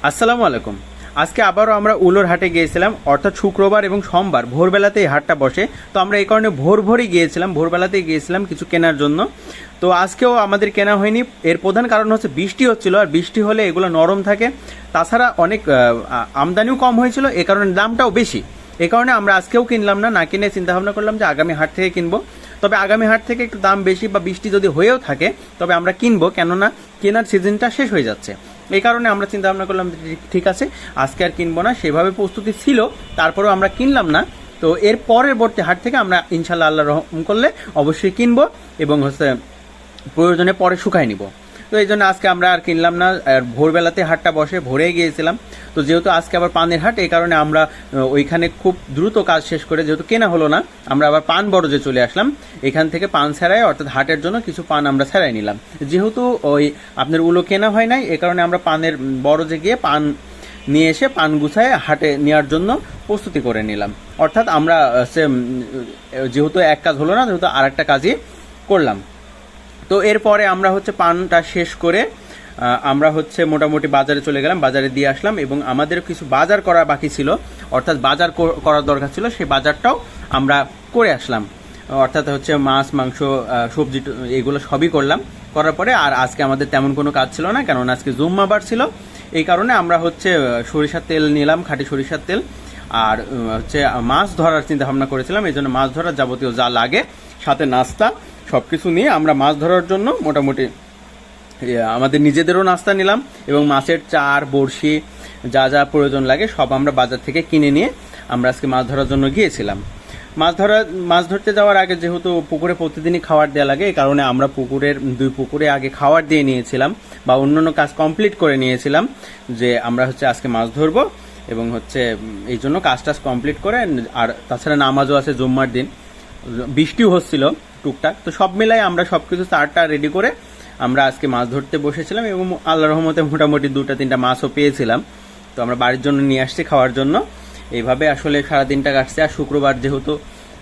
আসসালামু আলাইকুম। আজকে আবারও আমরা উলোর হাটে গিয়েছিলাম, অর্থাৎ শুক্রবার এবং সোমবার ভোরবেলাতে এই হাটটা বসে। তো আমরা এই কারণে ভোরই গিয়েছিলাম, ভোরবেলাতেই গিয়েছিলাম কিছু কেনার জন্য। তো আজকেও আমাদের কেনা হয়নি। এর প্রধান কারণ হচ্ছে বৃষ্টি হচ্ছিল, আর বৃষ্টি হলে এগুলো নরম থাকে। তাছাড়া অনেক আমদানিও কম হয়েছিল, এ কারণে দামটাও বেশি। এই কারণে আমরা আজকেও কিনলাম না, না কিনে চিন্তা ভাবনা করলাম যে আগামী হাট থেকে কিনবো। তবে আগামী হাট থেকে একটু দাম বেশি বা বৃষ্টি যদি হয়েও থাকে তবে আমরা কিনবো, কেননা কেনার সিজনটা শেষ হয়ে যাচ্ছে। এই কারণে আমরা চিন্তা ভাবনা করলাম ঠিক আছে আজকে আর কিনবো না। সেভাবে প্রস্তুতি ছিল, তারপরেও আমরা কিনলাম না। তো এর পরবর্তী হাট থেকে আমরা ইনশাল্লাহ আল্লাহ রহম করলে অবশ্যই কিনবো এবং হচ্ছে প্রয়োজনে পরে শুকাই নিব। তো এই জন্য আজকে আমরা আর কিনলাম না। আর ভোরবেলাতে হাটটা বসে, ভোরে গিয়েছিলাম। তো যেহেতু আজকে আবার পানের হাট, এই কারণে আমরা ওইখানে খুব দ্রুত কাজ শেষ করে, যেহেতু কেনা হলো না, আমরা আবার পান বরজে চলে আসলাম। এখান থেকে পান ছাড়াই, অর্থাৎ হাটের জন্য কিছু পান আমরা ছাড়াই নিলাম। যেহেতু ওই আপনার উলো কেনা হয় নাই, এই কারণে আমরা পানের বরজে গিয়ে পান নিয়ে এসে পান গুছায় হাটে নেওয়ার জন্য প্রস্তুতি করে নিলাম। অর্থাৎ আমরা যেহেতু এক কাজ হলো না, যেহেতু আর একটা কাজই করলাম। তো এরপরে আমরা হচ্ছে পানটা শেষ করে আমরা হচ্ছে মোটামুটি বাজারে চলে গেলাম, বাজারে দিয়ে আসলাম এবং আমাদের কিছু বাজার করা বাকি ছিল, অর্থাৎ বাজার করার দরকার ছিল, সেই বাজারটাও আমরা করে আসলাম। অর্থাৎ হচ্ছে মাছ, মাংস, সবজি এগুলো সবই করলাম। করার পরে আর আজকে আমাদের তেমন কোনো কাজ ছিল না, কারণ আজকে জুম্মাবার ছিল। এই কারণে আমরা হচ্ছে সরিষার তেল নিলাম, খাঁটি সরিষার তেল। আর হচ্ছে মাছ ধরার চিন্তা ভাবনা করেছিলাম, এই জন্য মাছ ধরার যাবতীয় যা লাগে, সাথে নাস্তা, সব কিছু নিয়ে আমরা মাছ ধরার জন্য মোটামুটি আমাদের নিজেদেরও নাস্তা নিলাম এবং মাছের চার, বড়শি, যা যা প্রয়োজন লাগে সব আমরা বাজার থেকে কিনে নিয়ে আমরা আজকে মাছ ধরার জন্য গিয়েছিলাম। মাছ ধরতে যাওয়ার আগে যেহেতু পুকুরে প্রতিদিনই খাবার দেওয়া লাগে, এই কারণে আমরা দুই পুকুরে আগে খাবার দিয়ে নিয়েছিলাম বা অন্যান্য কাজ কমপ্লিট করে নিয়েছিলাম, যে আমরা হচ্ছে আজকে মাছ ধরবো এবং হচ্ছে এই জন্য কাজ কমপ্লিট করে। আর তাছাড়া নামাজও আছে জুম্মার দিন, বৃষ্টিও হচ্ছিল টুকটাক। তো সব মিলাই আমরা সবকিছু চারটা রেডি করে আমরা আজকে মাছ ধরতে বসেছিলাম এবং আল্লাহর রহমতে মোটামুটি 2-3টা মাছও পেয়েছিলাম। তো আমরা বাড়ির জন্য নিয়ে আসছি খাওয়ার জন্য। এইভাবে আসলে সারাদিনটা কাটছে। আর শুক্রবার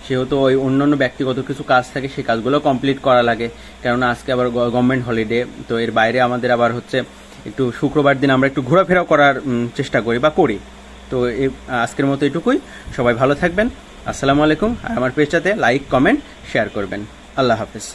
সেহেতু ওই অন্যান্য ব্যক্তিগত কিছু কাজ থাকে, সেই কাজগুলো কমপ্লিট করা লাগে, কেননা আজকে আবার গভর্নমেন্ট হলিডে। তো এর বাইরে আমাদের আবার হচ্ছে একটু শুক্রবার দিন আমরা একটু ঘোরাফেরা করার চেষ্টা করি। তো আজকের মতো এটুকুই। সবাই ভালো থাকবেন। আসসালামু আলাইকুম। আর আমার পেজটাতে লাইক, কমেন্ট, শেয়ার করবেন। আল্লাহ হাফেজ।